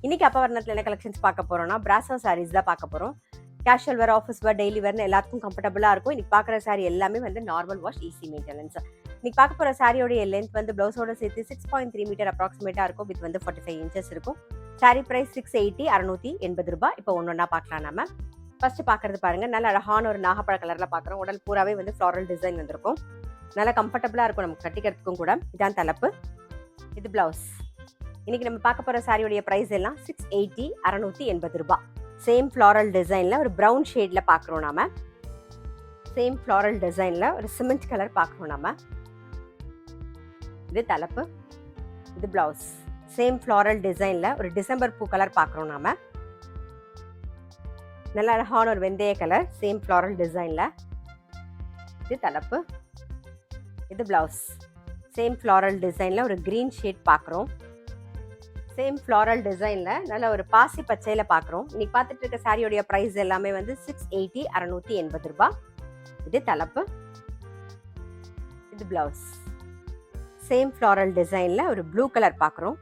இன்னைக்கு அப்பா வர்ணத்தில் என்ன கலெக்ஷன்ஸ் பார்க்க போறோம்னா பிராசோ சாரீஸ் தான் பார்க்க போறோம். Casual wear, office wear, daily வேர்னு எல்லாத்துக்கும் கம்ஃபர்டபுளாக இருக்கும். இன்னைக்கு பார்க்குற சாரி எல்லாமே வந்து நார்மல் வாஷ், ஈஸி மெயின்டெனன்ஸ். இன்னைக்கு பார்க்க போகிற சாரியோடைய லென்த் வந்து ப்ளவுஸோட சேர்த்து 6.3 மீட்டர் அப்ராக்சிமேட்டாக இருக்கும். வித் வந்து 45 இன்ச்சஸ் இருக்கும். சாரி ப்ரைஸ் 680, 680 ரூபாய். இப்போ ஒன்றா பார்க்கலாம். நம்ம ஃபர்ஸ்ட் பார்க்கறது பாருங்க, நல்ல அழகான ஒரு நாகப்பழ கலரில் பார்க்குறோம். உடல் பூராவே வந்து ஃப்ளாரல் டிசைன் வந்திருக்கும். நல்லா கம்ஃபர்டபுளாக இருக்கும் நமக்கு கட்டிக்கிறதுக்கும் கூட. இதான் தலைப்பு, இது பிளவுஸ். இன்னைக்கு நம்ம பார்க்க போகிற சாரியோடைய ப்ரைஸ் எல்லாம் 680, 680 ரூபாய். சேம் ஃப்ளாரல் டிசைனில் ஒரு ப்ரௌன் ஷேடில் பார்க்குறோம் நாம. சேம் ஃப்ளாரல் டிசைனில் ஒரு சிமெண்ட் கலர் பார்க்குறோம் நாம. இது தலைப்பு, இது பிளவுஸ். சேம் ஃப்ளாரல் டிசைனில் ஒரு டிசம்பர் பூ கலர் பார்க்குறோம் நாம. நல்ல அழகான ஒரு வெந்தய கலர், சேம் ஃப்ளாரல் டிசைனில். இது தலைப்பு, இது பிளவுஸ். சேம் ஃப்ளாரல் டிசைனில் ஒரு க்ரீன் ஷேட் பார்க்குறோம். சேம் ஃப்ளாரல் டிசைனில் நல்ல ஒரு பாசி பச்சையில் பார்க்குறோம். இன்னைக்கு பார்த்துட்டு இருக்க சாரியோடைய ப்ரைஸ் எல்லாமே வந்து 680, 680 ரூபாய். இது தலைப்பு, இது பிளவுஸ். சேம் ஃப்ளாரல் டிசைனில் ஒரு ப்ளூ கலர் பார்க்குறோம்.